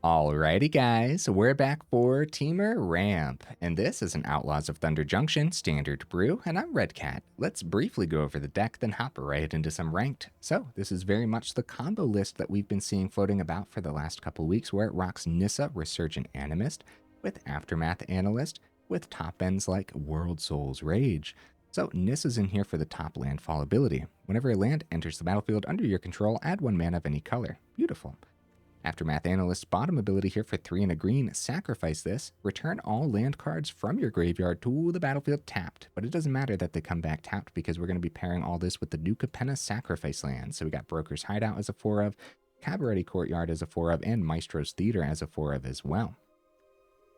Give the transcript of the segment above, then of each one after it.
Alrighty guys, we're back for Temur Ramp, and this is an Outlaws of Thunder Junction standard brew, and I'm Redcat. Let's briefly go over the deck, then hop right into some ranked. So this is very much the combo list that we've been seeing floating about for the last couple weeks, where it rocks Nissa, Resurgent Animist, with Aftermath Analyst, with top ends like Worldsoul's Rage. So Nissa's in here for the top landfall ability. Whenever a land enters the battlefield under your control, add 1 mana of any color. Beautiful. Aftermath Analyst's bottom ability here for 3 and a green, sacrifice this, return all land cards from your graveyard to the battlefield tapped, but it doesn't matter that they come back tapped because we're going to be pairing all this with the Nuka-Penna sacrifice land. So we got Brokers Hideout as a 4 of, Cabaretti Courtyard as a 4 of, and Maestros Theater as a 4 of as well.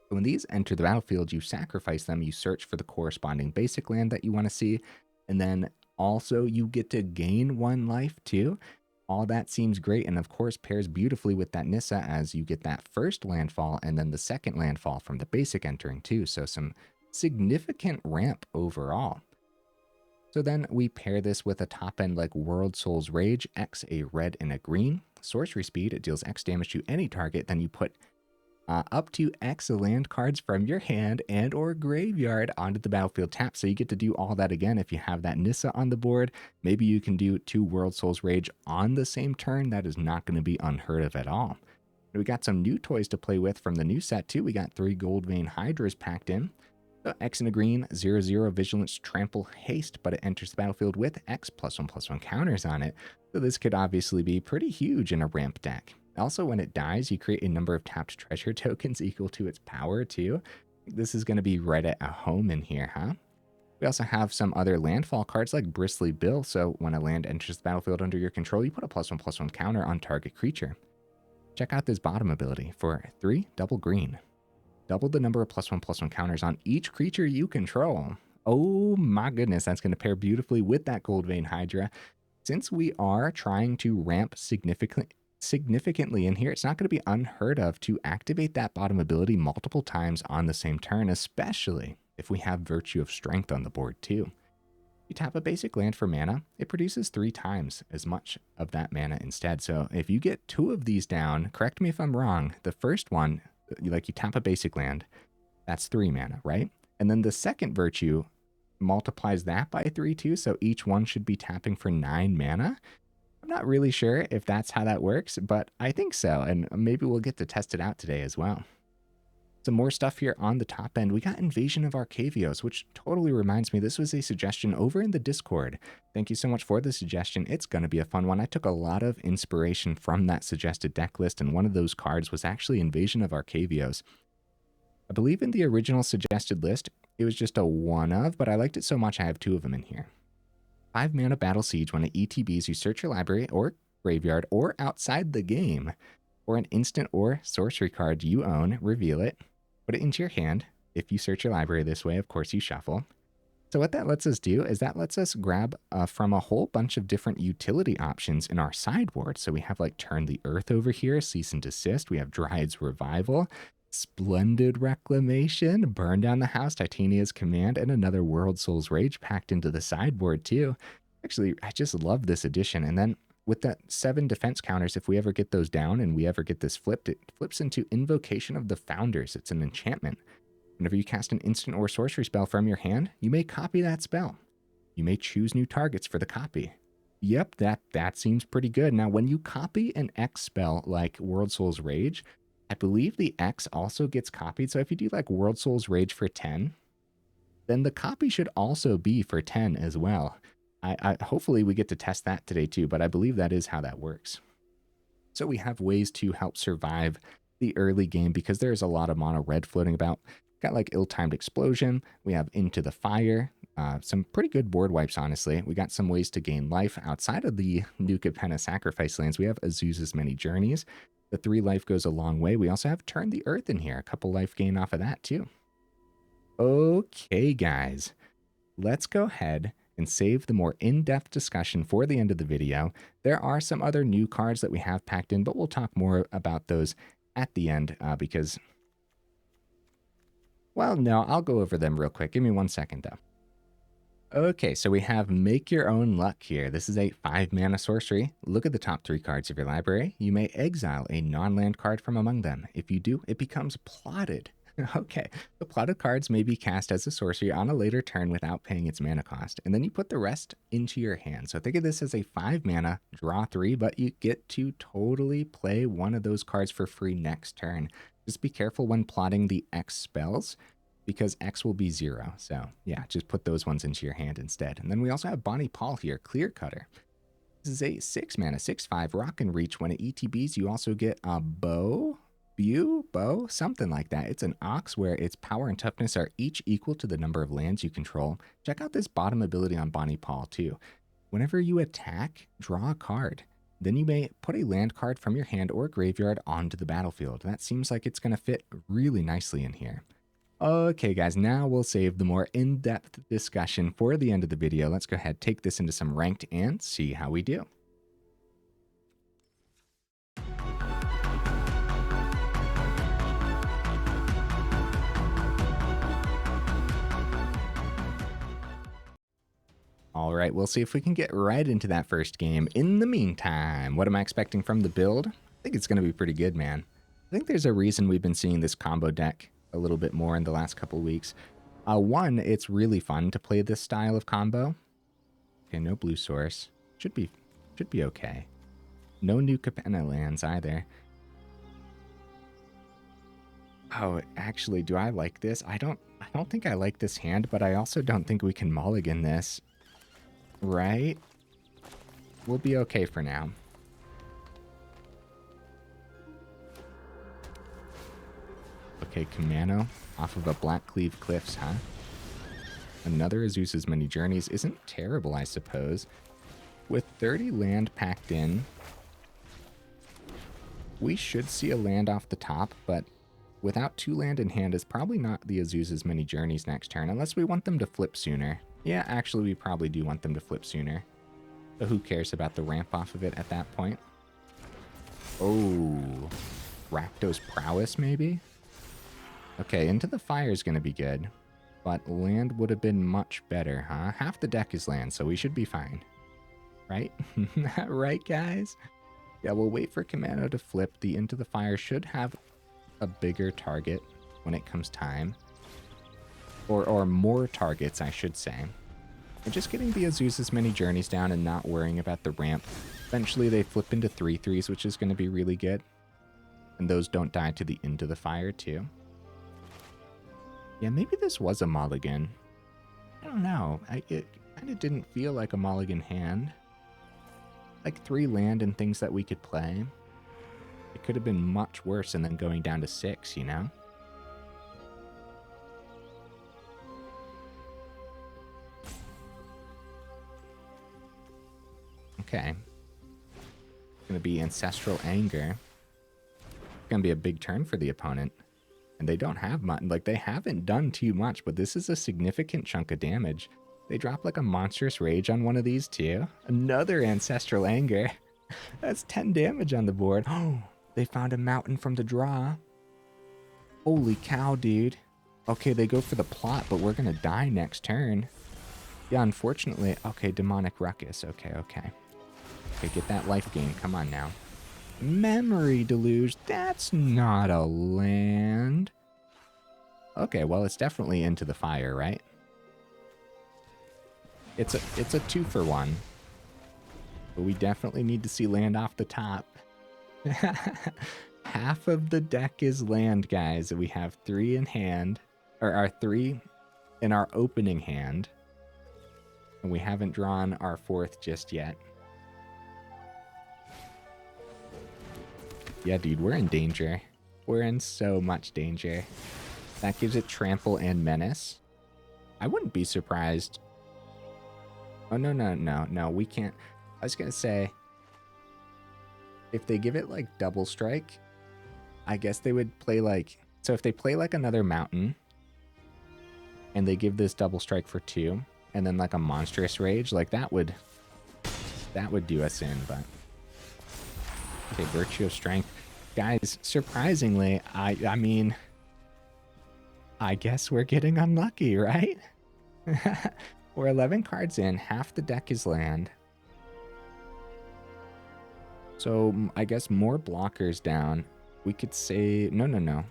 So when these enter the battlefield, you sacrifice them, you search for the corresponding basic land that you want to see, and then also you get to gain 1 life too. All that seems great, and of course pairs beautifully with that Nissa as you get that first landfall and then the second landfall from the basic entering too, so some significant ramp overall. So then we pair this with a top end like Worldsoul's Rage, X a red and a green. Sorcery speed, it deals X damage to any target, then you put up to X land cards from your hand and or graveyard onto the battlefield tap. So you get to do all that again if you have that Nissa on the board. Maybe you can do 2 Worldsoul's Rage on the same turn. That is not going to be unheard of at all. We got some new toys to play with from the new set too. We got 3 Goldvein Hydras packed in. So X and a green, 0/0 Vigilance, Trample, Haste, but it enters the battlefield with X +1/+1 counters on it. So this could obviously be pretty huge in a ramp deck. Also, when it dies, you create a number of tapped treasure tokens equal to its power, too. This is going to be right at a home in here, huh? We also have some other landfall cards like Bristly Bill, so when a land enters the battlefield under your control, you put a +1/+1 counter on target creature. Check out this bottom ability for 3 double green. Double the number of +1/+1 counters on each creature you control. Oh my goodness, that's going to pair beautifully with that Goldvein Hydra. Since we are trying to ramp significantly in here, it's not going to be unheard of to activate that bottom ability multiple times on the same turn, especially if we have Virtue of Strength on the board too. You tap a basic land for mana, it produces 3 times as much of that mana instead. So if you get 2 of these down, correct me if I'm wrong, the first one, you tap a basic land, that's 3 mana, right? And then the second Virtue multiplies that by 3 too, so each one should be tapping for 9 mana. I'm not really sure if that's how that works, but I think so, and maybe we'll get to test it out today as well. Some more stuff here on the top end. We got Invasion of Arcavios, which totally reminds me, this was a suggestion over in the Discord. Thank you so much for the suggestion. It's going to be a fun one. I took a lot of inspiration from that suggested deck list, and one of those cards was actually Invasion of Arcavios. I believe in the original suggested list, it was just a 1 of, but I liked it so much I have 2 of them in here. 5 mana Battle Siege. When it ETBs, you search your library or graveyard or outside the game for an instant or sorcery card you own, reveal it, put it into your hand. If you search your library this way, of course you shuffle. So what that lets us do is that lets us grab from a whole bunch of different utility options in our sideboard. So we have like Turn the Earth over here, Cease and Desist. We have Dryad's Revival, Splendid Reclamation, Burn Down the House, Titania's Command, and another Worldsoul's Rage packed into the sideboard too. Actually, I just love this addition. And then with that 7 defense counters, if we ever get those down and we ever get this flipped, it flips into Invocation of the Founders. It's an enchantment. Whenever you cast an instant or sorcery spell from your hand, you may copy that spell. You may choose new targets for the copy. Yep, that seems pretty good. Now, when you copy an X spell like Worldsoul's Rage, I believe the X also gets copied. So if you do like Worldsoul's Rage for 10, then the copy should also be for 10 as well. I hopefully we get to test that today too, but I believe that is how that works. So we have ways to help survive the early game because there's a lot of mono red floating about. Got like Ill-Timed Explosion. We have Into the Fire. Some pretty good board wipes, honestly. We got some ways to gain life outside of the Nuka-Penna sacrifice lands. We have Azusa's Many Journeys. The 3 life goes a long way. We also have Turn the Earth in here. A couple life gain off of that too. Okay, guys. Let's go ahead and save the more in-depth discussion for the end of the video. There are some other new cards that we have packed in, but we'll talk more about those at the end because... Well, no, I'll go over them real quick. Give me 1 second, though. Okay, so we have Make Your Own Luck here. This is a 5-mana sorcery. Look at the top 3 cards of your library. You may exile a non-land card from among them. If you do, it becomes plotted. Okay, the plotted cards may be cast as a sorcery on a later turn without paying its mana cost, and then you put the rest into your hand. So think of this as a 5-mana, draw 3, but you get to totally play one of those cards for free next turn. Just be careful when plotting the X spells, because X will be 0. So yeah, just put those ones into your hand instead. And then we also have Bonny Pall here, Clearcutter. This is a 6-mana, 6/5 rock and reach. When it ETBs, you also get a bow, something like that. It's an ox where its power and toughness are each equal to the number of lands you control. Check out this bottom ability on Bonny Pall too. Whenever you attack, draw a card. Then you may put a land card from your hand or graveyard onto the battlefield. That seems like it's going to fit really nicely in here. Okay, guys, now we'll save the more in-depth discussion for the end of the video. Let's go ahead, take this into some ranked and see how we do. All right, we'll see if we can get right into that first game. In the meantime, what am I expecting from the build? I think it's going to be pretty good, man. I think there's a reason we've been seeing this combo deck a little bit more in the last couple weeks. One, it's really fun to play this style of combo. Okay, no blue source. Should be okay. No new Capenna lands either. Oh, actually, do I like this? I don't think I like this hand, but I also don't think we can mulligan this. Right? We'll be okay for now. Okay, Kumano off of a Black Cleave Cliffs, huh? Another Azusa's Many Journeys isn't terrible, I suppose. With 30 land packed in, we should see a land off the top, but without 2 land in hand is probably not the Azusa's Many Journeys next turn, unless we want them to flip sooner. Yeah, actually, we probably do want them to flip sooner. But who cares about the ramp off of it at that point? Oh, Rakdos Prowess, maybe? Okay, Into the Fire is going to be good, but land would have been much better, huh? Half the deck is land, so we should be fine. Right? Right, guys? Yeah, we'll wait for Kumano to flip. The Into the Fire should have a bigger target when it comes time. Or more targets, I should say. And just getting the Azusa's Many Journeys down and not worrying about the ramp. Eventually they flip into 3/3s, which is going to be really good. And those don't die to the Into the Fire, too. Yeah, maybe this was a mulligan. I don't know. It kind of didn't feel like a mulligan hand. Like 3 land and things that we could play. It could have been much worse and then going down to 6, you know? Okay. Gonna be Ancestral Anger. Gonna be a big turn for the opponent. And they don't have much, like they haven't done too much, but this is a significant chunk of damage. They drop like a Monstrous Rage on one of these too. Another Ancestral Anger. That's 10 damage on the board. Oh, they found a mountain from the draw. Holy cow, dude. Okay, they go for the plot, but we're gonna die next turn. Yeah, unfortunately. Okay, Demonic Ruckus. Okay. Okay, get that life gain. Come on now. Memory Deluge. That's not a land. Okay, well, it's definitely Into the Fire, right? It's a 2-for-1. But we definitely need to see land off the top. Half of the deck is land, guys. We have 3 in hand. Or our 3 in our opening hand. And we haven't drawn our 4th just yet. Yeah, dude, we're in danger. We're in so much danger. That gives it Trample and Menace. I wouldn't be surprised. Oh, no, we can't. I was going to say, if they give it, like, Double Strike, I guess they would play, like... So if they play, like, another Mountain, and they give this Double Strike for 2, and then, like, a Monstrous Rage, like, that would do us in, but... Okay, Virtue of Strength. Guys, surprisingly, I mean, I guess we're getting unlucky, right? We're 11 cards in. Half the deck is land. So I guess more blockers down. We could say... No.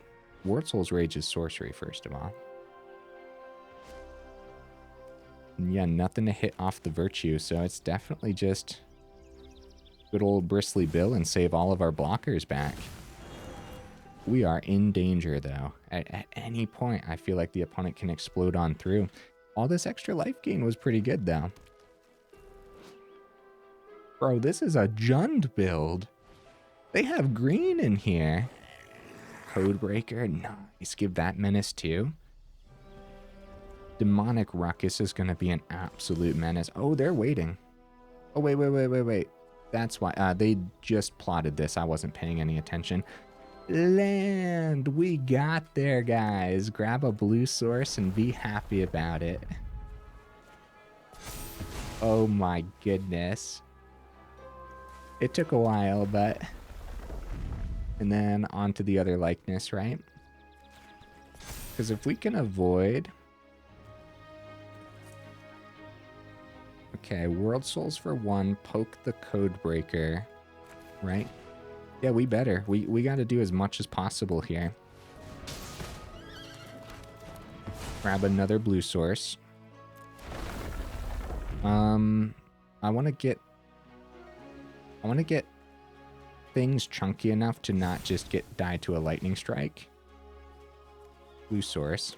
Worldsoul's Rage is sorcery, first of all. And yeah, nothing to hit off the Virtue, so it's definitely just good old Bristly Bill and save all of our blockers back. We are in danger, though. At any point, I feel like the opponent can explode on through. All this extra life gain was pretty good, though. Bro, this is a Jund build. They have green in here. Codebreaker, nice. Give that menace, too. Demonic Ruckus is going to be an absolute menace. Oh, they're waiting. Oh, wait. That's why. They just plotted this. I wasn't paying any attention. Land. We got there, guys. Grab a blue source and be happy about it. Oh, my goodness. It took a while, but... And then on to the other likeness, right? Because if we can avoid... Okay, World Souls for 1, poke the Codebreaker, right? Yeah, we better. We got to do as much as possible here. Grab another blue source. I want to get things chunky enough to not just get died to a lightning strike. Blue source.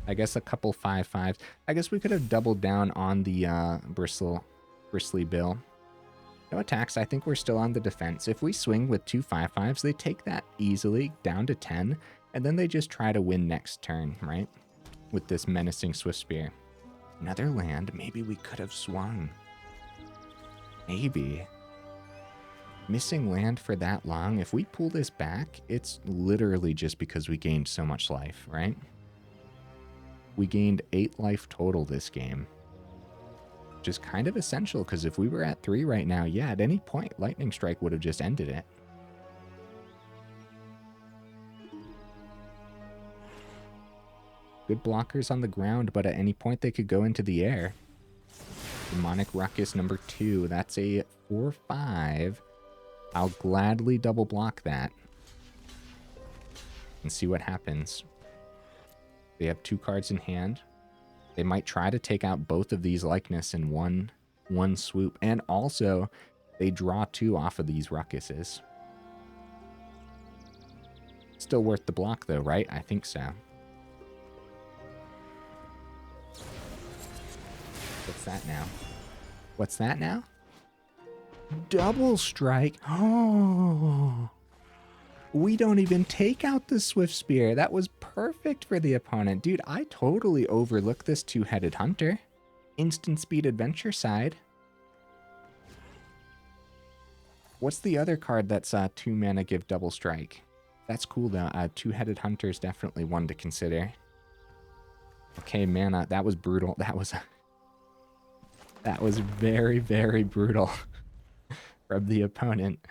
I guess a couple 5/5s. I guess we could have doubled down on the Bristly Bill. No attacks. I think we're still on the defense. If we swing with 2 5/5s, they take that easily down to 10, and then they just try to win next turn, right? With this menacing Swift Spear. Another land. Maybe we could have swung. Maybe. Missing land for that long. If we pull this back, it's literally just because we gained so much life, right? We gained 8 life total this game. Which is kind of essential, because if we were at 3 right now, yeah, at any point, Lightning Strike would have just ended it. Good blockers on the ground, but at any point they could go into the air. Demonic Ruckus number 2. That's a 4/5. I'll gladly double block that. And see what happens. They have 2 cards in hand. They might try to take out both of these likeness in one swoop. And also, they draw 2 off of these Ruckuses. Still worth the block though, right? I think so. What's that now? What's that now? Double strike. Oh. We don't even take out the Swift Spear. That was perfect for the opponent. Dude, I totally overlooked this 2-headed hunter. Instant speed adventure side. What's the other card that's 2 mana give double strike? That's cool though. 2-headed hunter is definitely one to consider. Okay, mana. That was brutal. That was very, very brutal from the opponent.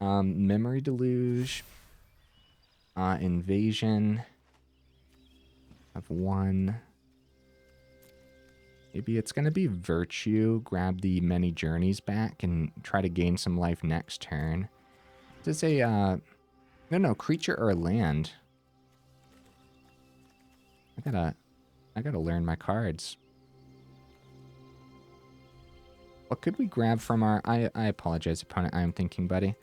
Memory Deluge. Invasion of 1. Maybe it's going to be Virtue. Grab the many journeys back and try to gain some life next turn. Does a, no, creature or land. I gotta learn my cards. What could we grab from our... I apologize, opponent. I am thinking, buddy.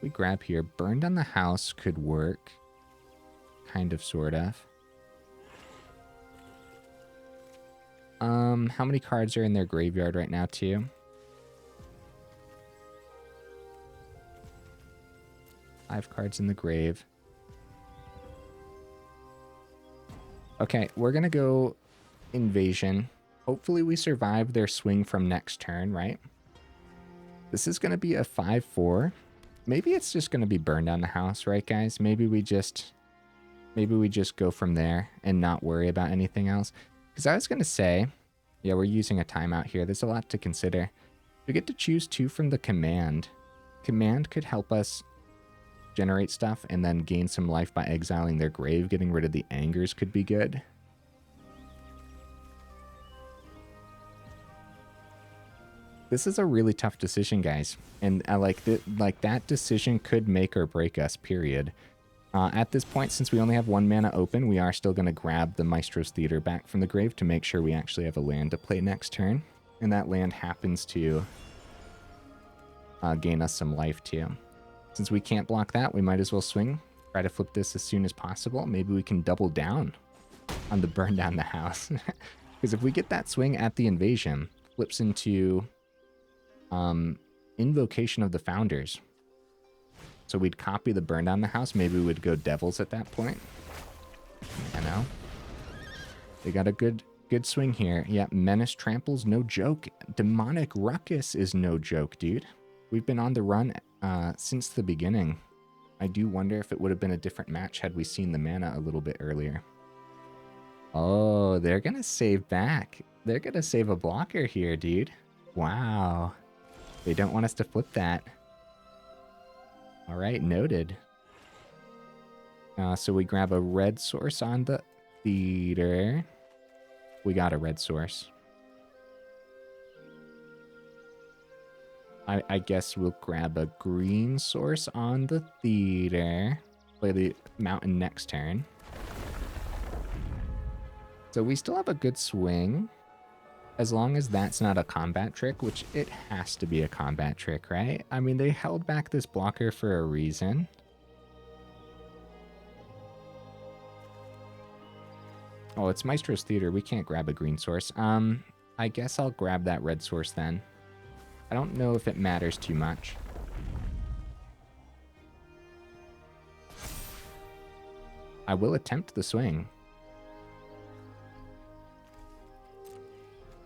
We grab here. Burned on the House could work. Kind of, sort of. How many cards are in their graveyard right now, too? Five cards in the grave. Okay, we're gonna go Invasion. Hopefully we survive their swing from next turn, right? This is gonna be a 5/4. Maybe it's just gonna be Burn Down the House, right, guys? Maybe we just go from there and not worry about anything else. Because I was gonna say, yeah, we're using a timeout here. There's a lot to consider. We get to choose 2 from the command. Command could help us generate stuff and then gain some life by exiling their grave. Getting rid of the angers could be good. This is a really tough decision, guys. And I like that decision could make or break us, period. At this point, since we only have 1 mana open, we are still going to grab the Maestros Theater back from the grave to make sure we actually have a land to play next turn. And that land happens to gain us some life too. Since we can't block that, we might as well swing. Try to flip this as soon as possible. Maybe we can double down on the burn down the house. Because if we get that swing at the invasion, flips into Invocation of the Founders. So we'd copy the burn down the house. Maybe we would go Devils at that point. You know? They got a good swing here. Yeah, Menace Trample's no joke. Demonic Ruckus is no joke, dude. We've been on the run since the beginning. I do wonder if it would have been a different match had we seen the mana a little bit earlier. Oh, they're going to save back. They're going to save a blocker here, dude. Wow. They don't want us to flip that. All right, noted. So we grab a red source on the theater. We got a red source. I guess we'll grab a green source on the theater. Play the mountain next turn. So we still have a good swing. As long as that's not a combat trick, which it has to be a combat trick, right? I mean, they held back this blocker for a reason. Oh, it's Maestro's Theater. We can't grab a green source. I guess I'll grab that red source then. I don't know if it matters too much. I will attempt the swing.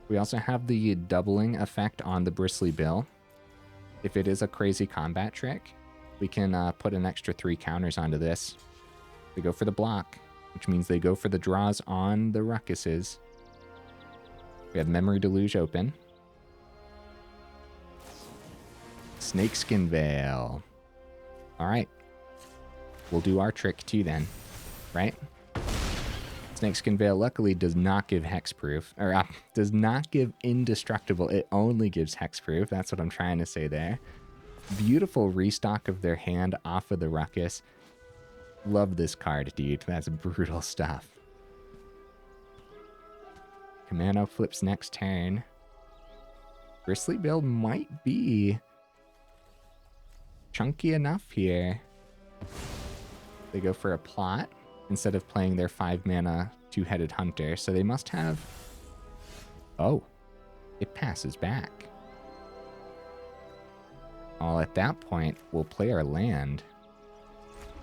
We also have the doubling effect on the Bristly Bill. If it is a crazy combat trick, we can put an extra 3 counters onto this. They go for the block, which means they go for the draws on the Ruckuses. We have Memory Deluge open. Snakeskin Veil. All right. We'll do our trick too then, right? Snakeskin Veil luckily does not give hexproof, or does not give indestructible. It only gives hexproof. That's what I'm trying to say there. Beautiful restock of their hand off of the Ruckus. Love this card, dude. That's brutal stuff. Commando flips next turn. Bristly build might be chunky enough here. They go for a plot instead of playing their 5-mana 2-headed hunter. So they must have... Oh, it passes back. Well, at that point, we'll play our land.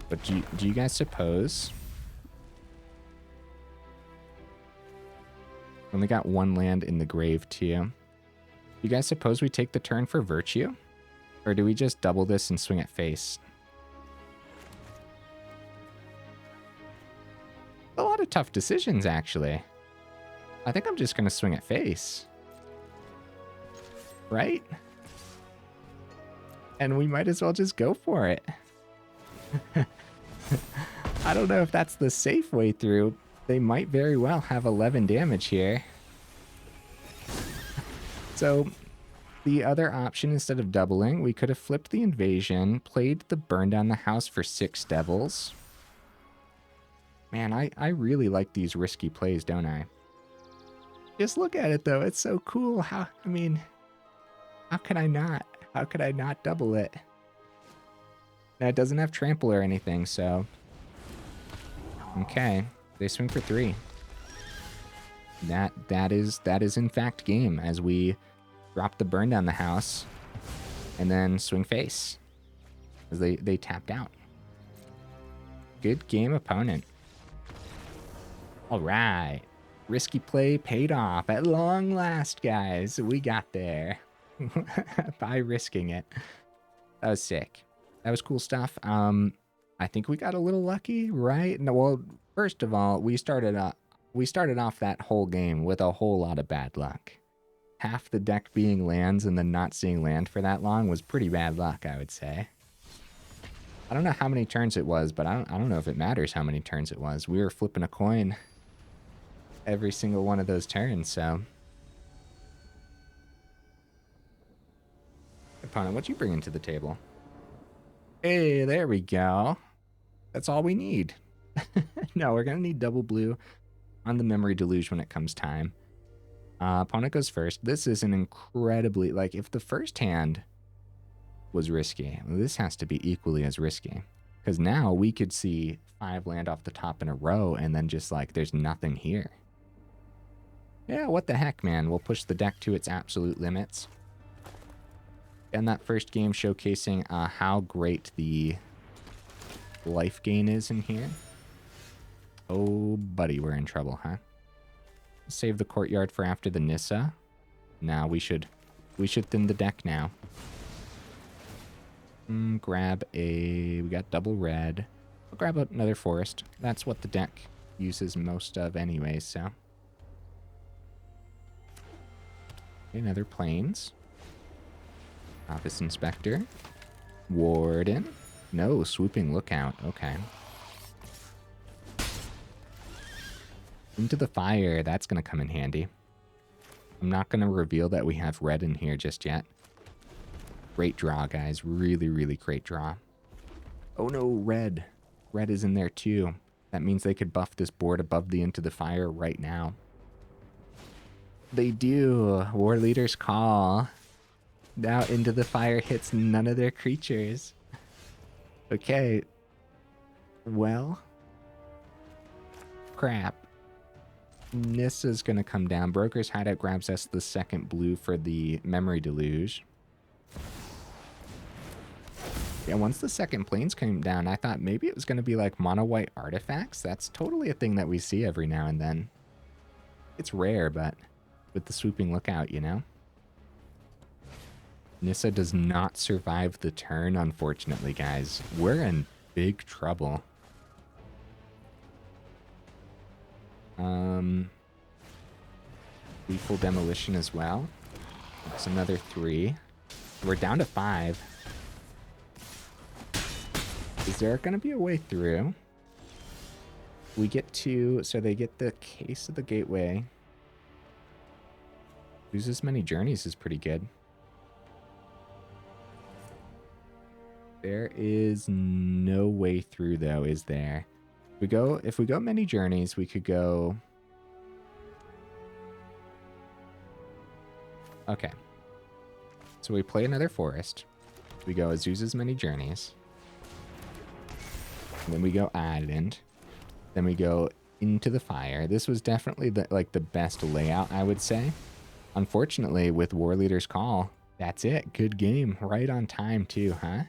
But do you guys suppose... Only got 1 land in the grave, too. You guys suppose we take the turn for Virtue? Or do we just double this and swing at face? A lot of tough decisions, actually. I think I'm just going to swing at face. Right? And we might as well just go for it. I don't know if that's the safe way through. They might very well have 11 damage here. So the other option, instead of doubling, we could have flipped the invasion, played the burn down the house for 6 devils. Man, I really like these risky plays, don't I? Just look at it, though. It's so cool. How could I not? How could I not double it? Now, it doesn't have trample or anything, so... Okay. They swing for 3. That is in fact game, as we drop the burn down the house and then swing face as they tapped out. Good game, opponent. All right. Risky play paid off at long last, guys. We got there by risking it. That was sick. That was cool stuff. I think we got a little lucky, right? No, well, first of all, we started off that whole game with a whole lot of bad luck. Half the deck being lands and then not seeing land for that long was pretty bad luck, I would say. I don't know how many turns it was, but I don't know if it matters how many turns it was. We were flipping a coin every single one of those turns, so. Opponent, what you bringing to the table? Hey, there we go. That's all we need. No, we're going to need double blue on the Memory Deluge when it comes time. Opponent goes first. This is an incredibly, like, if the first hand was risky, this has to be equally as risky. Because now we could see 5 land off the top in a row and then just, like, there's nothing here. Yeah, what the heck, man. We'll push the deck to its absolute limits. And that first game showcasing how great the life gain is in here. Oh, buddy, we're in trouble, huh? Save the courtyard for after the Nissa. Now we should thin the deck now. Grab we got double red. I'll grab another forest. That's what the deck uses most of anyway, so. Another plains. Office Inspector. Warden. No, Swooping Lookout. Okay. Into the Fire. That's going to come in handy. I'm not going to reveal that we have red in here just yet. Great draw, guys. Really, really great draw. Oh no, red. Red is in there too. That means they could buff this board above the Into the Fire right now. They do. War Leader's Call. Now Into the Fire hits none of their creatures. Okay. Well. Crap. Nissa's gonna come down. Brokers Hideout grabs us the second blue for the Memory Deluge. Yeah, once the second plains came down, I thought maybe it was gonna be like mono white artifacts. That's totally a thing that we see every now and then. It's rare, but with the Swooping Lookout, you know? Nissa does not survive the turn, unfortunately, guys. We're in big trouble. Lethal Demolition as well. That's another 3. We're down to 5. Is there going to be a way through? We get to... So they get the Case of the Gateway. Lose as many journeys is pretty good. There is no way through, though, is there? If we go many journeys, we could go... Okay. So we play another forest. We go Azusa's Many Journeys. And then we go Island. Then we go Into the Fire. This was definitely the best layout, I would say. Unfortunately, with War Leader's Call, that's it. Good game. Right on time, too, huh?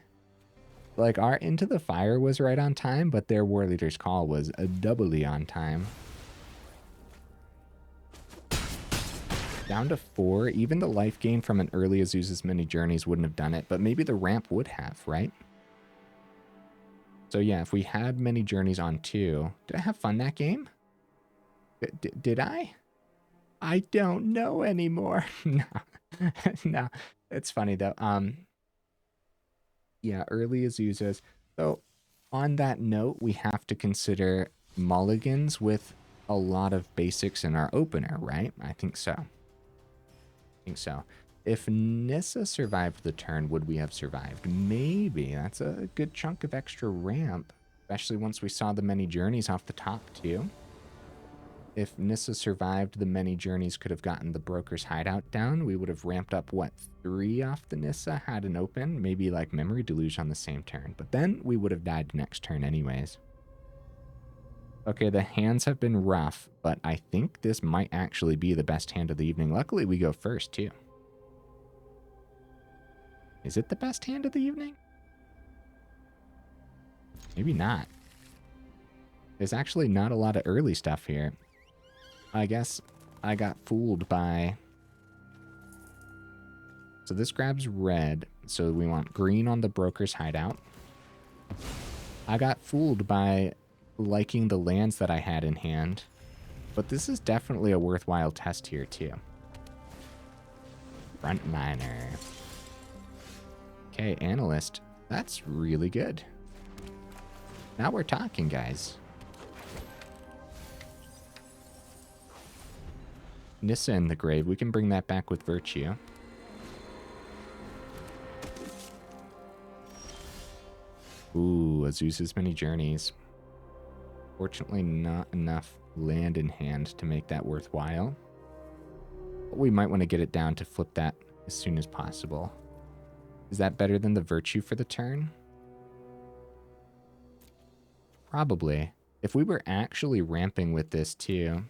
Like, our Into the Fire was right on time, but their War Leader's Call was doubly on time. Down to 4. Even the life gain from an early Azusa's Many Journeys wouldn't have done it, but maybe the ramp would have, right? So yeah, if we had Many Journeys on 2... Did I have fun that game? Did I? I don't know anymore. No. No. It's funny, though. Yeah, early Azusas. So on that note, we have to consider mulligans with a lot of basics in our opener, right? I think so. If Nissa survived the turn, would we have survived? Maybe. That's a good chunk of extra ramp, especially once we saw the Many Journeys off the top, too. If Nissa survived, the Many Journeys could have gotten the Brokers Hideout down. We would have ramped up, what, 3 off the Nissa, had an open? Maybe like Memory Deluge on the same turn. But then we would have died next turn anyways. Okay, the hands have been rough, but I think this might actually be the best hand of the evening. Luckily, we go first, too. Is it the best hand of the evening? Maybe not. There's actually not a lot of early stuff here. I guess I got fooled by... So this grabs red, so we want green on the Broker's Hideout. I got fooled by liking the lands that I had in hand, but this is definitely a worthwhile test here, too. Frontliner. Okay, Analyst. That's really good. Now we're talking, guys. Nissa in the grave. We can bring that back with Virtue. Ooh, Azusa's Many Journeys. Fortunately, not enough land in hand to make that worthwhile. But we might want to get it down to flip that as soon as possible. Is that better than the Virtue for the turn? Probably. If we were actually ramping with this too.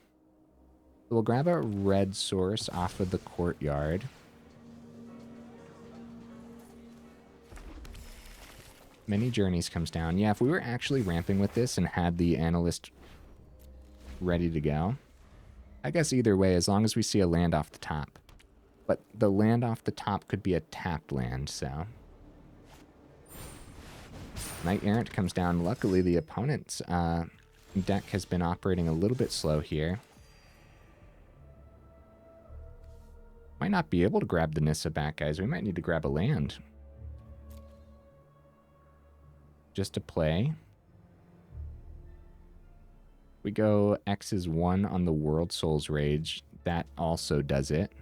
We'll grab a red source off of the courtyard. Many Journeys comes down. Yeah, if we were actually ramping with this and had the Analyst ready to go, I guess either way, as long as we see a land off the top. But the land off the top could be a tapped land, so. Knight Errant comes down. Luckily, the opponent's deck has been operating a little bit slow here. Might not be able to grab the Nissa back, guys. We might need to grab a land. Just to play. We go X is 1 on the Worldsoul's Rage. That also does it.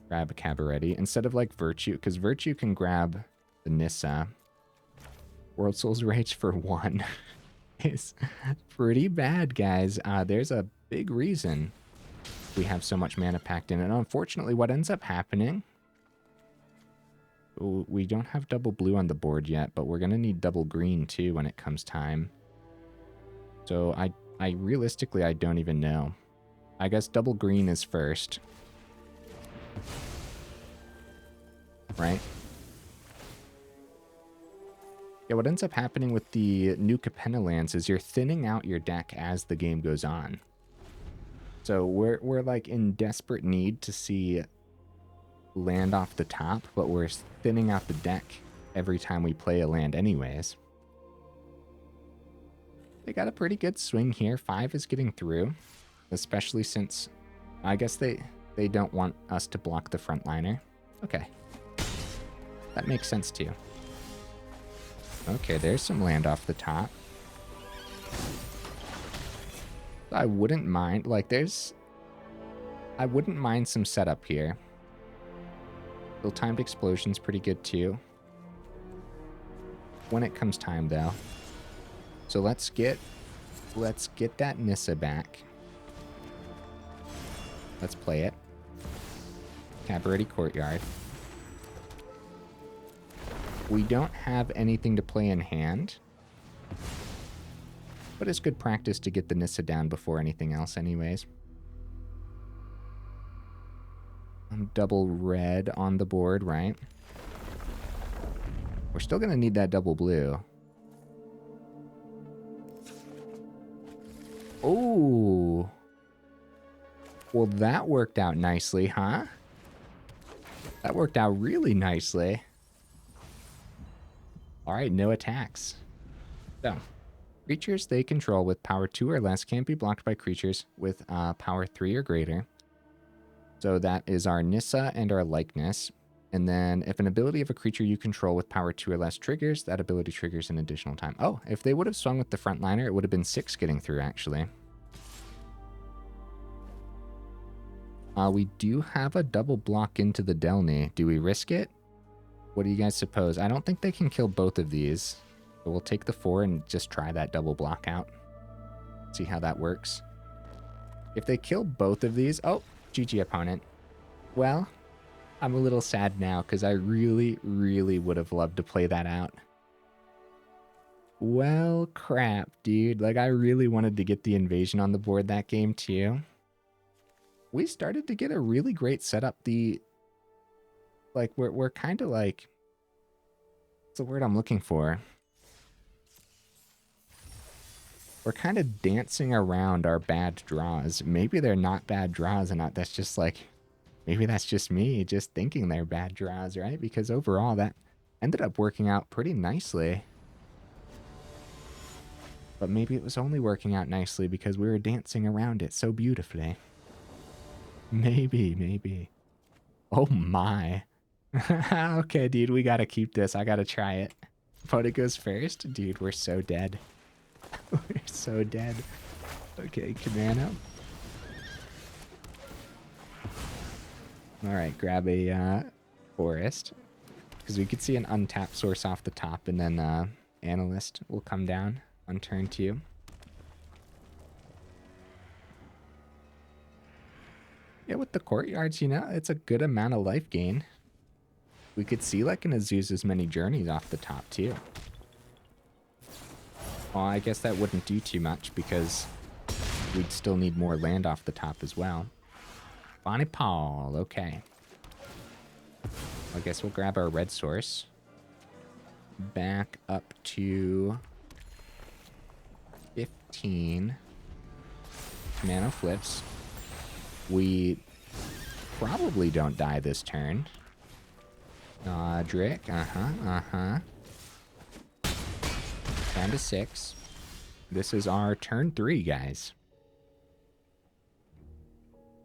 Grab a Cabaretti. Instead of like Virtue, because Virtue can grab the Nissa. Worldsoul's Rage for 1 is pretty bad, guys. There's a big reason we have so much mana packed in. And unfortunately, what ends up happening... We don't have double blue on the board yet, but we're going to need double green too when it comes time. So I realistically, I don't even know. I guess double green is first. Right? Yeah, what ends up happening with the new Capenna lands is you're thinning out your deck as the game goes on. So we're like in desperate need to see land off the top, but we're thinning out the deck every time we play a land anyways. They got a pretty good swing here. 5 is getting through, especially since I guess they don't want us to block the frontliner. Okay. That makes sense too. Okay, there's some land off the top. I wouldn't mind, like I wouldn't mind some setup here. Timed Explosion's pretty good too. When it comes time though. So let's get that Nissa back. Let's play it. Cabaretti Courtyard. We don't have anything to play in hand. But it's good practice to get the Nissa down before anything else anyways. Double red on the board, right? We're still going to need that double blue. Oh. Well, that worked out nicely, huh? That worked out really nicely. All right, no attacks. So, creatures they control with power 2 or less can't be blocked by creatures with power 3 or greater. So that is our Nissa and our Likeness. And then if an ability of a creature you control with power 2 or less triggers, that ability triggers an additional time. Oh, if they would have swung with the frontliner, it would have been 6 getting through, actually. We do have a double block into the Delny. Do we risk it? What do you guys suppose? I don't think they can kill both of these. So we'll take the 4 and just try that double block out. See how that works. If they kill both of these... Oh! GG opponent. Well, I'm a little sad now because I really, really would have loved to play that out. Well, crap, dude. Like, I really wanted to get the invasion on the board that game, too. We started to get a really great setup. Like, we're kind of like... What's the word I'm looking for? We're kind of dancing around our bad draws. Maybe they're not bad draws and that's just like, maybe that's just me just thinking they're bad draws, right? Because overall that ended up working out pretty nicely. But maybe it was only working out nicely because we were dancing around it so beautifully. Maybe. Oh my. Okay, dude, we gotta keep this. I gotta try it. But it goes first? Dude, we're so dead. We're so dead. Okay, Cabana. Alright, grab a forest. Because we could see an untapped source off the top, and then Analyst will come down on turn 2. Yeah, with the courtyards, you know, it's a good amount of life gain. We could see like an Azusa's Many Journeys off the top too. Well, I guess that wouldn't do too much because we'd still need more land off the top as well. Bonny Pall, okay. I guess we'll grab our red source. Back up to 15. Mana flips. We probably don't die this turn. Drick, down to 6. This is our turn 3, guys.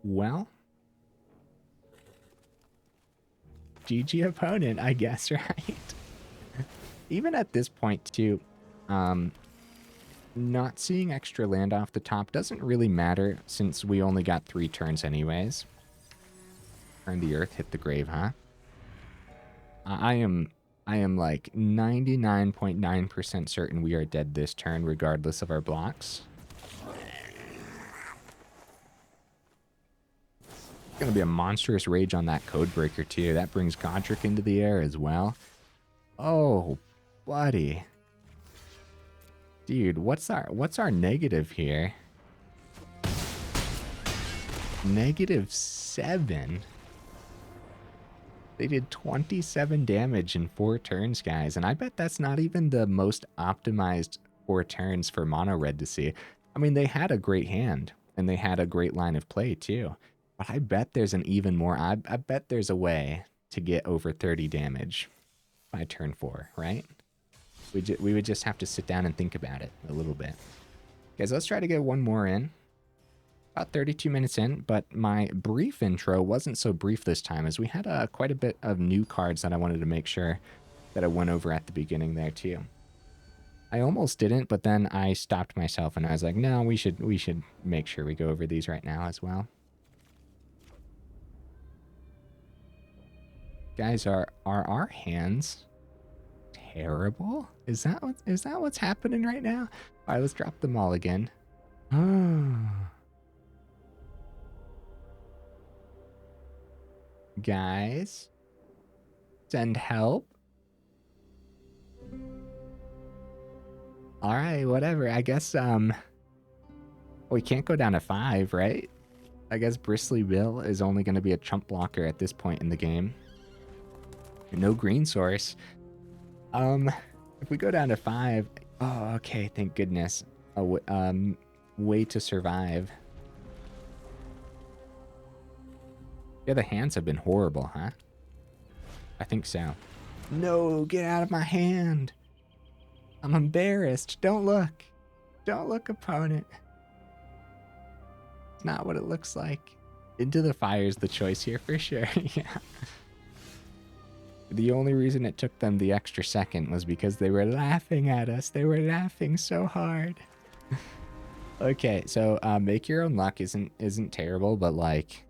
Well, GG opponent, I guess, right? Even at this point, too, not seeing extra land off the top doesn't really matter since we only got 3 turns anyways. Turn the earth, hit the grave, huh? I am like 99.9% certain we are dead this turn regardless of our blocks. Gonna be a monstrous rage on that Codebreaker too. That brings Godric into the air as well. Oh, buddy. Dude, what's our negative here? -7. They did 27 damage in 4 turns, guys. And I bet that's not even the most optimized 4 turns for Mono Red to see. I mean, they had a great hand, and they had a great line of play, too. But I bet there's an even more... I bet there's a way to get over 30 damage by turn 4, right? We would just have to sit down and think about it a little bit. Guys, let's try to get one more in. About 32 minutes in, but my brief intro wasn't so brief this time as we had quite a bit of new cards that I wanted to make sure that I went over at the beginning there too. I almost didn't, but then I stopped myself and I was like, no, we should make sure we go over these right now as well. Guys, are our hands terrible? Is that what's happening right now? All right, let's drop them all again. Guys, send help. All right, whatever. I guess we can't go down to 5, right? I guess Bristly Bill is only going to be a chump blocker at this point in the game. No green source. If we go down to 5, oh, okay, thank goodness. Way to survive. Yeah, the hands have been horrible, huh? I think so. No, get out of my hand. I'm embarrassed. Don't look. Don't look, opponent. It's not what it looks like. Into the Fire's the choice here for sure. Yeah. The only reason it took them the extra second was because they were laughing at us. They were laughing so hard. Okay, so make your own luck isn't terrible, but like,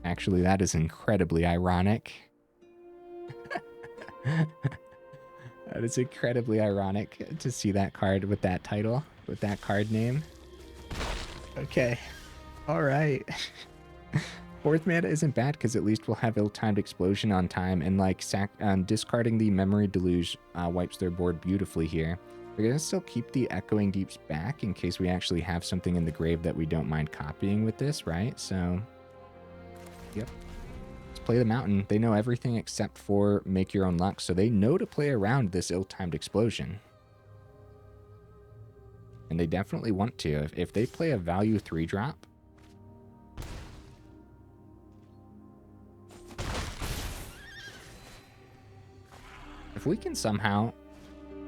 actually that is incredibly ironic. That is incredibly ironic to see that card with that title, with that card name. Okay, all right. 4th mana isn't bad because at least we'll have ill-timed explosion on time, and like discarding the Memory Deluge wipes their board beautifully here. We're gonna still keep the Echoing Deeps back in case we actually have something in the grave that we don't mind copying with this, right? So, yep. Let's play the Mountain. They know everything except for make your own luck, so they know to play around this ill-timed explosion. And they definitely want to. If they play a value 3-drop, if we can somehow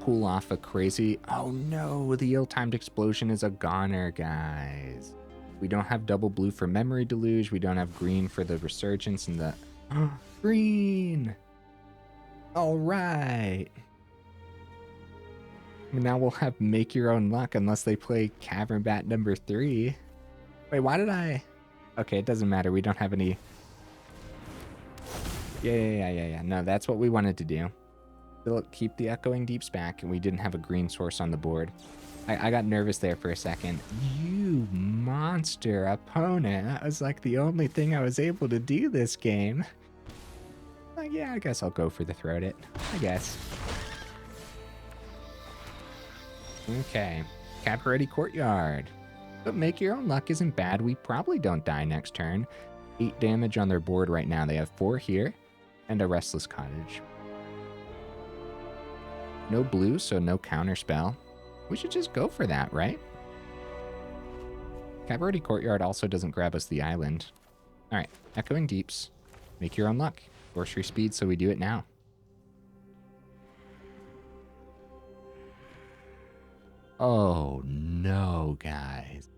pull off a crazy... Oh no, the ill-timed explosion is a goner, guys. We don't have double blue for Memory Deluge. We don't have green for the Resurgence and the... green! All right. Now we'll have make your own luck unless they play Cavern Bat number 3. Wait, why did I... Okay, it doesn't matter. We don't have any... Yeah. No, that's what we wanted to do. Still keep the Echoing Deeps back, and we didn't have a green source on the board. I got nervous there for a second. You monster opponent. That was like the only thing I was able to do this game. Like, yeah, I guess I'll go for the Throat It. I guess. Okay. Cabaretti Courtyard. But make your own luck isn't bad. We probably don't die next turn. 8 damage on their board right now. They have 4 here and a Restless Cottage. No blue, so no counter spell. We should just go for that, right? Cabaretti Courtyard also doesn't grab us the island. All right, Echoing Deeps. Make your own luck. Sorcery speed, so we do it now. Oh, no, guys.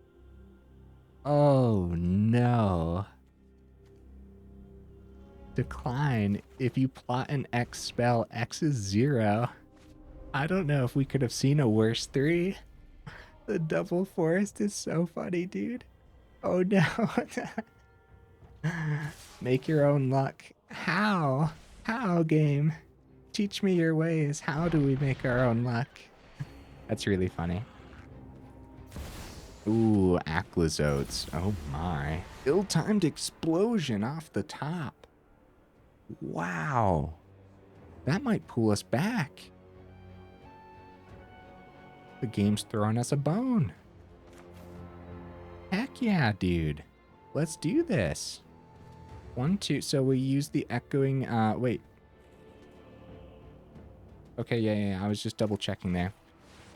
Oh, no. Decline. If you plot an X spell, X is 0. I don't know if we could have seen a worse 3. The double forest is so funny, dude. Oh no. Make your own luck. How? How, game? Teach me your ways. How do we make our own luck? That's really funny. Ooh, Aclazotes. Oh my. Ill-timed explosion off the top. Wow. That might pull us back. The game's throwing us a bone. Heck yeah, dude. Let's do this. 1, 2. So we use the echoing... wait. Okay, yeah. I was just double checking there.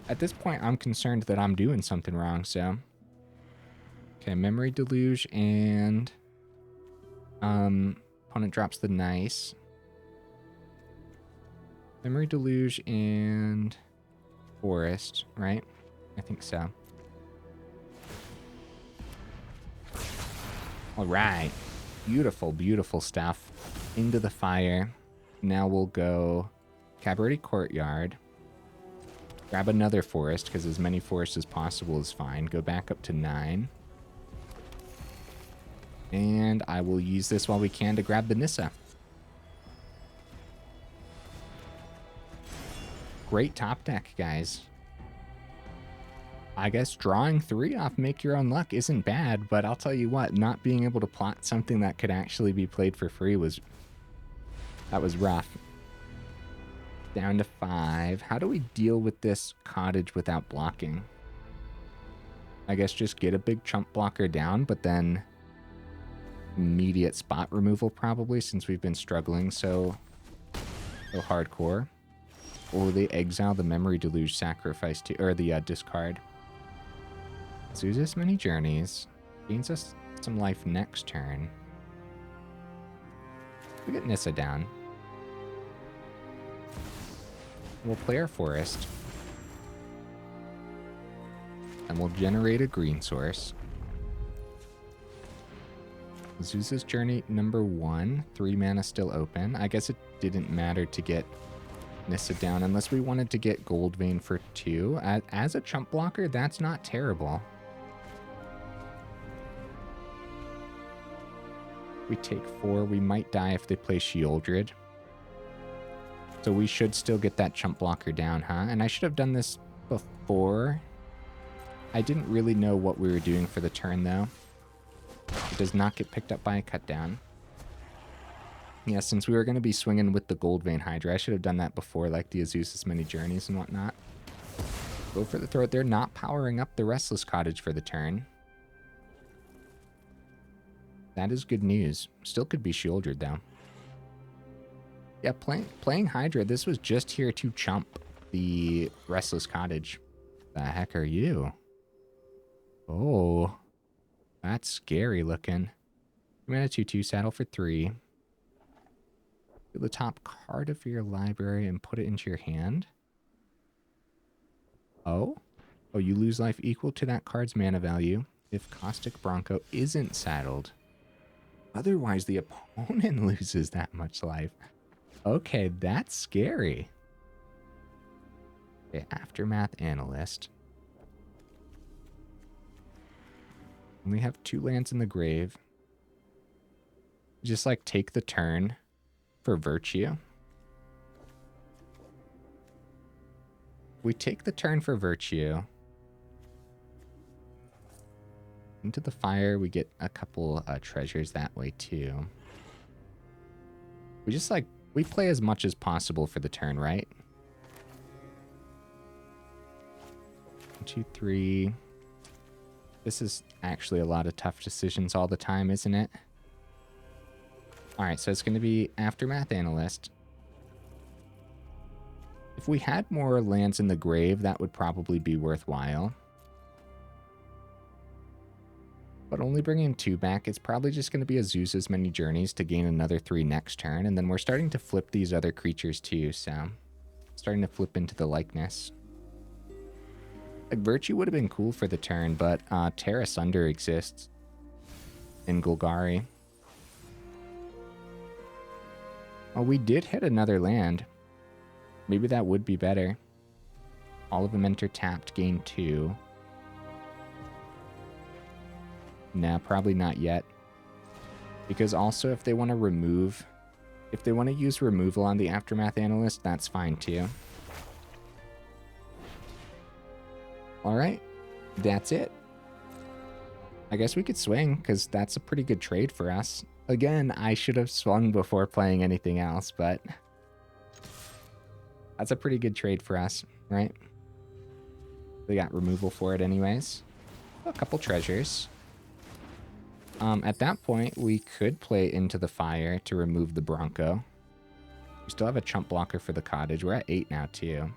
At this point, I'm concerned that I'm doing something wrong, so... Okay, Memory Deluge and... opponent drops the Nice. Memory Deluge and... Forest, right? I think so. All right. Beautiful, beautiful stuff. Into the fire. Now we'll go Cabaretti Courtyard. Grab another forest, because as many forests as possible is fine. Go back up to 9. And I will use this while we can to grab the Nissa. Great top deck, guys. I guess drawing 3 off Make Your Own Luck isn't bad, but I'll tell you what, not being able to plot something that could actually be played for free was rough. Down to 5. How do we deal with this cottage without blocking? I guess just get a big chump blocker down, but then immediate spot removal probably, since we've been struggling so hardcore. Or they exile the Memory Deluge sacrifice to, or the discard. Azusa's Many Journeys gains us some life next turn. We get Nissa down. We'll play our forest. And we'll generate a green source. Azusa's Journey number 1. 3 mana still open. I guess it didn't matter to get Nissa down unless we wanted to get Goldvein for 2. As a chump blocker, that's not terrible. We take 4. We might die if they play Sheoldred. So we should still get that chump blocker down, huh? And I should have done this before. I didn't really know what we were doing for the turn, though. It does not get picked up by a cut down. Yeah, since we were going to be swinging with the Goldvein Hydra, I should have done that before, like the Azusa's Many Journeys and whatnot. Go for the throat. They're not powering up the Restless Cottage for the turn. That is good news. Still could be Sheoldred, though. Yeah, playing Hydra, this was just here to chump the Restless Cottage. The heck are you? Oh, that's scary looking. You mana 2/2, saddle for 3. To the top card of your library and put it into your hand. Oh? Oh, you lose life equal to that card's mana value if Caustic Bronco isn't saddled. Otherwise, the opponent loses that much life. Okay, that's scary. Okay, Aftermath Analyst. And we have 2 lands in the grave. Just like take the turn for Virtue. We take the turn for Virtue. Into the fire, we get a couple treasures that way too. We just like, we play as much as possible for the turn, right? 1, 2, 3. This is actually a lot of tough decisions all the time, isn't it? Alright, so it's going to be Aftermath Analyst. If we had more lands in the grave, that would probably be worthwhile. But only bringing 2 back, it's probably just going to be Azusa's Many Journeys to gain another 3 next turn. And then we're starting to flip these other creatures too, so starting to flip into the likeness. Like, Virtue would have been cool for the turn, but Tear Asunder exists in Golgari. Oh, we did hit another land. Maybe that would be better. All of them enter tapped, gain 2. Nah, probably not yet. Because also if they want to remove... If they want to use removal on the Aftermath Analyst, that's fine too. Alright, that's it. I guess we could swing, because that's a pretty good trade for us. Again, I should have swung before playing anything else, but... That's a pretty good trade for us, right? They got removal for it anyways. A couple treasures. At that point, we could play Into the Fire to remove the Bronco. We still have a chump blocker for the cottage. We're at 8 now, too.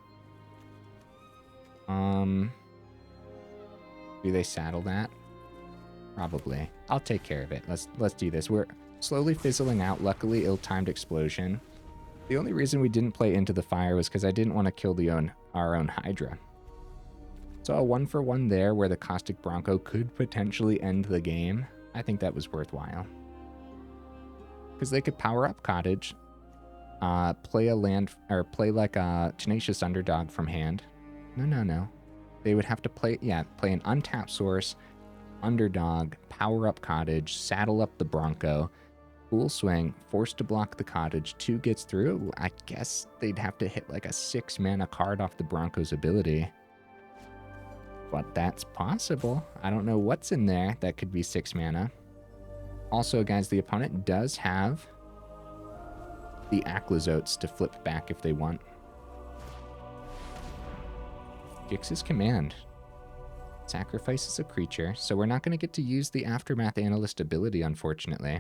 Do they saddle that? Probably. I'll take care of it. Let's do this. We're slowly fizzling out. Luckily, ill-timed explosion. The only reason we didn't play Into the Fire was because I didn't want to kill our own Hydra. So a 1-for-1 there where the Caustic Bronco could potentially end the game. I think that was worthwhile. Because they could power up Cottage, play a land, or play like a Tenacious Underdog from hand. No. They would have to play, play an untapped source, Underdog, power up Cottage, saddle up the Bronco, full swing, forced to block the Cottage, 2 gets through. I guess they'd have to hit like a 6-mana card off the Bronco's ability. But that's possible. I don't know what's in there that could be 6 mana. Also, guys, the opponent does have the Aclazotes to flip back if they want. Gix's Command. Sacrifices a creature, so we're not going to get to use the Aftermath Analyst ability, unfortunately.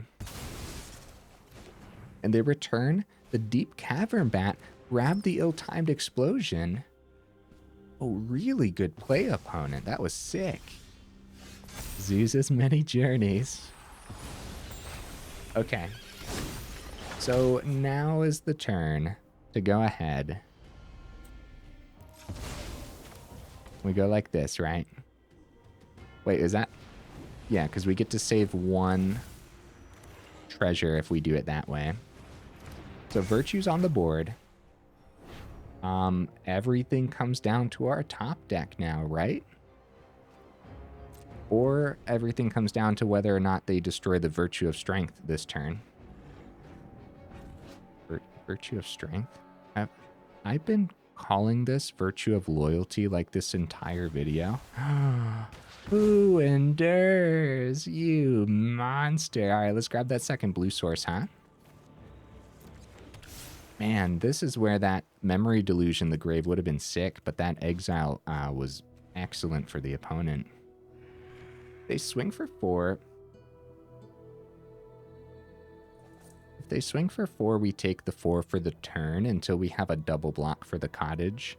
And they return the Deep Cavern Bat, grab the ill-timed explosion. Oh, really good play, opponent. That was sick. Azusa's Many Journeys. Okay. So now is the turn to go ahead. We go like this, right? Wait, is that... Yeah, because we get to save 1 treasure if we do it that way. So Virtue's on the board. Everything comes down to our top deck now, right? Or everything comes down to whether or not they destroy the Virtue of Strength this turn. Virtue of Strength? I've been calling this Virtue of Loyalty like this entire video. Who endures, you monster? All right, let's grab that second blue source, huh? Man, this is where that Memory Deluge in the grave would have been sick, but that exile was excellent for the opponent. They swing for 4. If they swing for 4, we take the 4 for the turn until we have a double block for the cottage.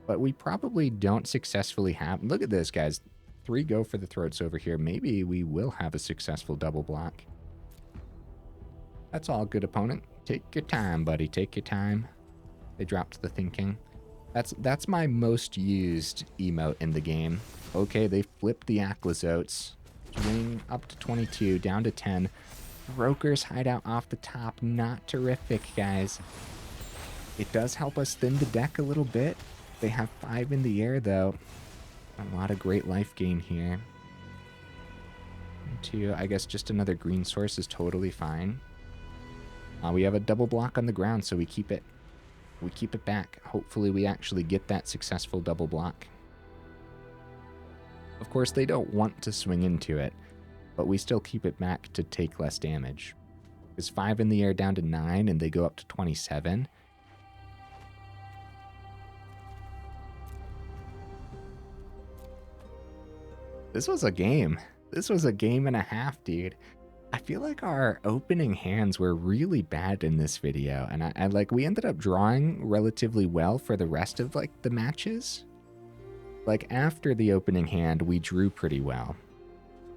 But we probably don't successfully have... Look at this, guys. 3 go for the throats over here. Maybe we will have a successful double block. That's all good, opponent. Take your time, buddy. Take your time. They dropped the thinking. That's my most used emote in the game. Okay, they flipped the Aclazotes. Swing up to 22, down to 10. Brokers Hideout off the top. Not terrific, guys. It does help us thin the deck a little bit. They have 5 in the air, though. A lot of great life gain here. 2, I guess just another green source is totally fine. We have a double block on the ground, so we keep it back. Hopefully we actually get that successful double block. Of course, they don't want to swing into it, but we still keep it back to take less damage. It's 5 in the air down to 9, and they go up to 27. This was a game. This was a game and a half, dude. I feel like our opening hands were really bad in this video, and I like we ended up drawing relatively well for the rest of like the matches. Like after the opening hand, we drew pretty well.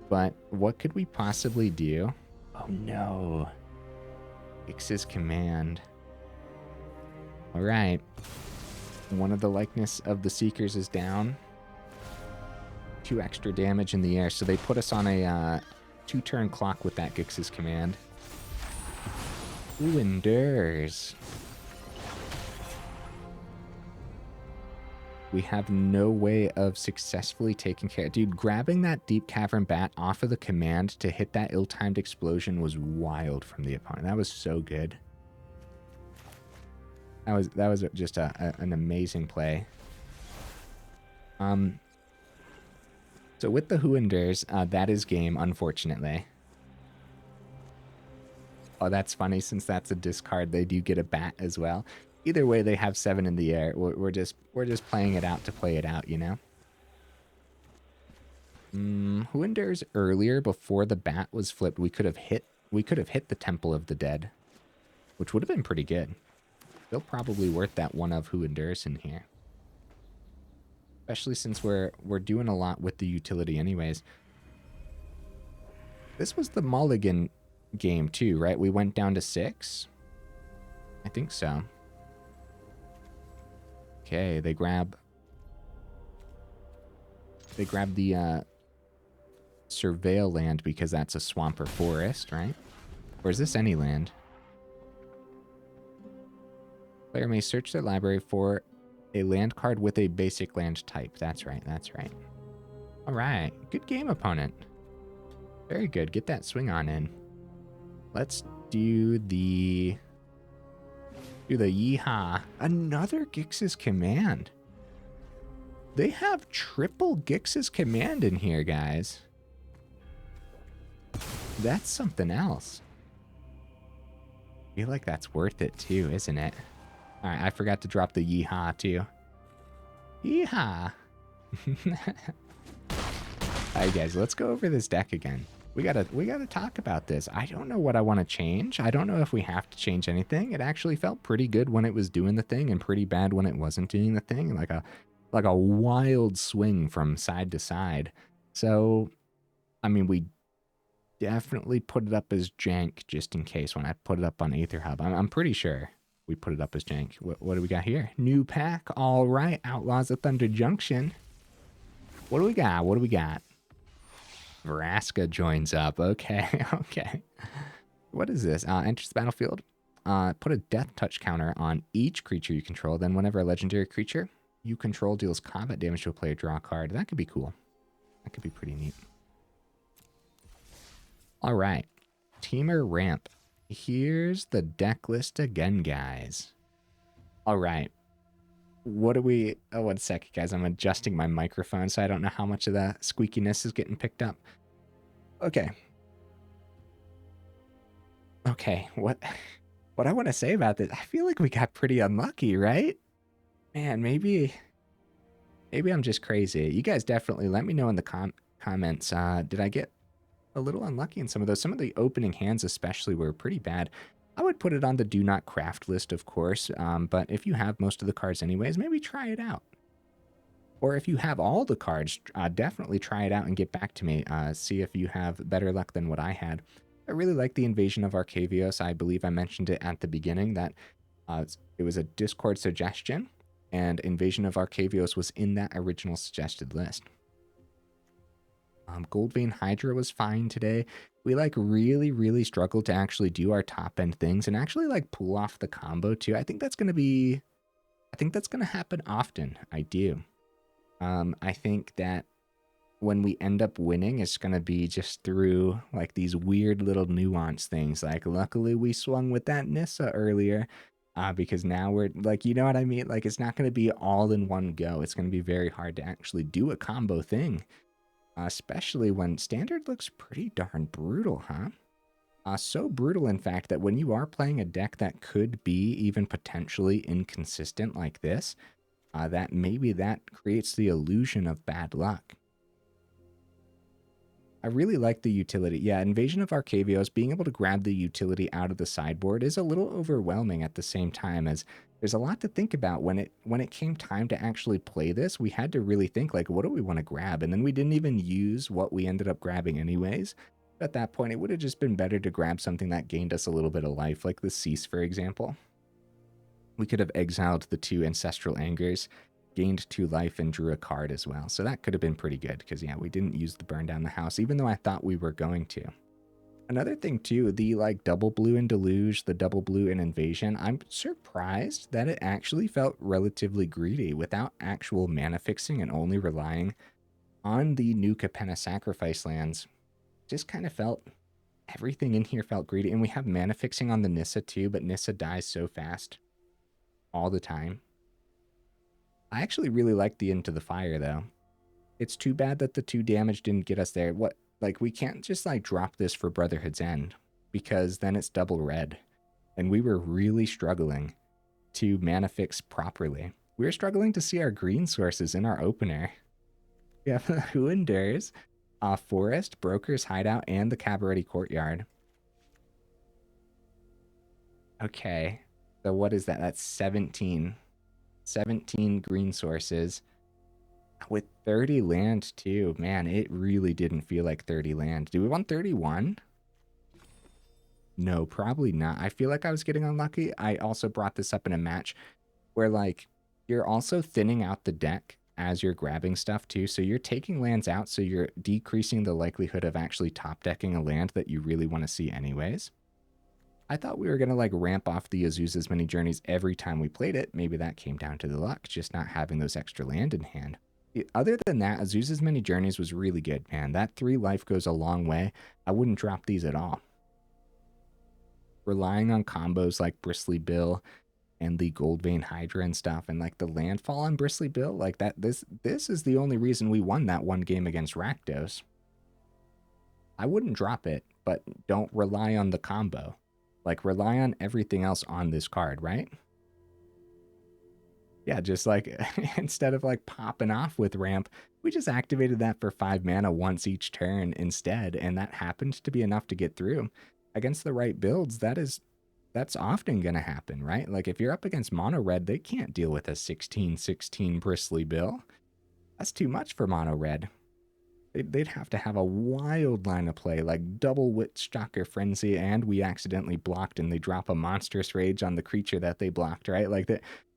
But what could we possibly do? Oh no. Ix's command. All right. One of the likeness of the Seekers is down. 2 extra damage in the air, so they put us on a 2-turn clock with that Gix's command. Who endures? We have no way of successfully taking care. Dude, grabbing that Deep Cavern Bat off of the command to hit that ill-timed explosion was wild from the opponent. That was so good. That was just an amazing play. So with the Who Endures, that is game, unfortunately. Oh, that's funny. Since that's a discard, they do get a bat as well. Either way, they have 7 in the air. We're just playing it out to play it out, you know? Who Endures earlier, before the bat was flipped, we could have hit the Temple of the Dead, which would have been pretty good. Still probably worth that one of Who Endures in here. Especially since we're doing a lot with the utility anyways. This was the mulligan game too, right? We went down to 6? I think so. Okay, they grab the Surveil land because that's a swamp or forest, right? Or is this any land? Player may search their library for a land card with a basic land type. That's right, that's right. All right, good game, opponent. Very good, get that swing on in. Let's do the Yeehaw. Another Gix's command. They have triple Gix's command in here, guys. That's something else. I feel like that's worth it too, isn't it? All right, I forgot to drop the Yeehaw too. Yeehaw. All right, guys, let's go over this deck again. We gotta talk about this. I don't know what I want to change. I don't know if we have to change anything. It actually felt pretty good when it was doing the thing, and pretty bad when it wasn't doing the thing. Like a wild swing from side to side. So, I mean, we definitely put it up as jank just in case when I put it up on Aether Hub. I'm pretty sure we put it up as jank. What do we got here? New pack. All right. Outlaws of Thunder Junction. What do we got? What do we got? Vraska joins up. Okay. Okay. What is this? Enters the battlefield. Put a death touch counter on each creature you control. Then whenever a legendary creature you control deals combat damage to a player, draw a card. That could be cool. That could be pretty neat. All right. Temur Ramp. Here's the deck list again, guys. All right. What do we... Oh, 1 second, guys. I'm adjusting my microphone, so I don't know how much of the squeakiness is getting picked up. Okay. Okay, what I want to say about this, I feel like we got pretty unlucky, right? Man, maybe I'm just crazy. You guys definitely let me know in the comments. Did I get a little unlucky in some of those? Some of the opening hands especially were pretty bad. I would put it on the do not craft list, of course, but if you have most of the cards anyways, maybe try it out. Or if you have all the cards, definitely try it out and get back to me. See if you have better luck than what I had. I really like the Invasion of Arcavios. I believe I mentioned it at the beginning that it was a Discord suggestion, and Invasion of Arcavios was in that original suggested list. Goldvein Hydra was fine today. We like really struggled to actually do our top end things and actually like pull off the combo too. I think that's gonna be I think that's going to happen often. I do. I think that when we end up winning, it's going to be just through like these weird little nuance things. Like, luckily we swung with that Nissa earlier, because now we're like, you know what I mean? Like, it's not going to be all in one go. It's going to be very hard to actually do a combo thing, especially when standard looks pretty darn brutal, huh? So brutal, in fact, that when you are playing a deck that could be even potentially inconsistent like this, that maybe that creates the illusion of bad luck. I really like the utility. Yeah, Invasion of Arcavios, being able to grab the utility out of the sideboard is a little overwhelming at the same time, as there's a lot to think about. When it came time to actually play this, we had to really think, like, what do we want to grab? And then we didn't even use what we ended up grabbing anyways. At that point, it would have just been better to grab something that gained us a little bit of life, like the Cease, for example. We could have exiled the 2 Ancestral Angers, gained 2 life, and drew a card as well. So that could have been pretty good, because, yeah, we didn't use the burn down the house, even though I thought we were going to. Another thing, too, the, like, double blue in Deluge, the double blue in Invasion, I'm surprised that it actually felt relatively greedy without actual mana fixing and only relying on the new Capenna sacrifice lands. Just kind of felt, everything in here felt greedy. And we have mana fixing on the Nissa, too, but Nissa dies so fast all the time. I actually really like the Into the Fire, though. It's too bad that the 2 damage didn't get us there. What, like, we can't just, like, drop this for Brotherhood's End, because then it's double red. And we were really struggling to mana fix properly. We were struggling to see our green sources in our opener. We have Who Endures, Forest, Brokers Hideout, and the Cabaretti Courtyard. Okay, so what is that? That's 17. 17 green sources with 30 land too. Man, it really didn't feel like 30 land. Do we want 31? No, probably not. I feel like I was getting unlucky. I also brought this up in a match where, like, you're also thinning out the deck as you're grabbing stuff too. So you're taking lands out, so you're decreasing the likelihood of actually top decking a land that you really want to see anyways. I thought we were going to, like, ramp off the Azusa's Many Journeys every time we played it. Maybe that came down to the luck, just not having those extra land in hand. Other than that, Azusa's Many Journeys was really good, man. That 3 life goes a long way. I wouldn't drop these at all. Relying on combos like Bristly Bill and the Goldvein Hydra and stuff, and, like, the Landfall on Bristly Bill, like, that, this is the only reason we won that one game against Rakdos. I wouldn't drop it, but don't rely on the combo. Like, rely on everything else on this card, right? Yeah, just like, instead of, like, popping off with ramp, we just activated that for 5 mana once each turn instead, and that happened to be enough to get through. Against the right builds, that's often going to happen, right? Like, if you're up against mono red, they can't deal with a 16/16 Bristly Bill. That's too much for mono red. They'd have to have a wild line of play, like double Witchstalker Frenzy, and we accidentally blocked and they drop a Monstrous Rage on the creature that they blocked, right? Like,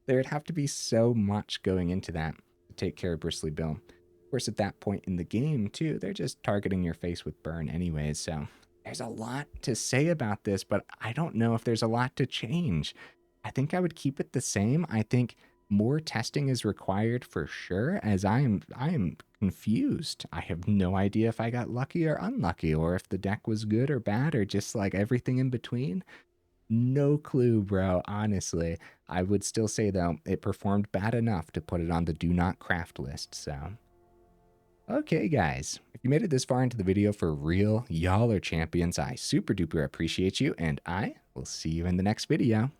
there'd have to be so much going into that to take care of Bristly Bill. Of course, at that point in the game, too, they're just targeting your face with burn anyways, so there's a lot to say about this, but I don't know if there's a lot to change. I think I would keep it the same. I think more testing is required for sure, as I am confused. I have no idea if I got lucky or unlucky, or if the deck was good or bad, or just, like, everything in between. No clue, bro, honestly. I would still say, though, it performed bad enough to put it on the do not craft list, so. Okay, guys, if you made it this far into the video for real, y'all are champions. I super duper appreciate you, and I will see you in the next video.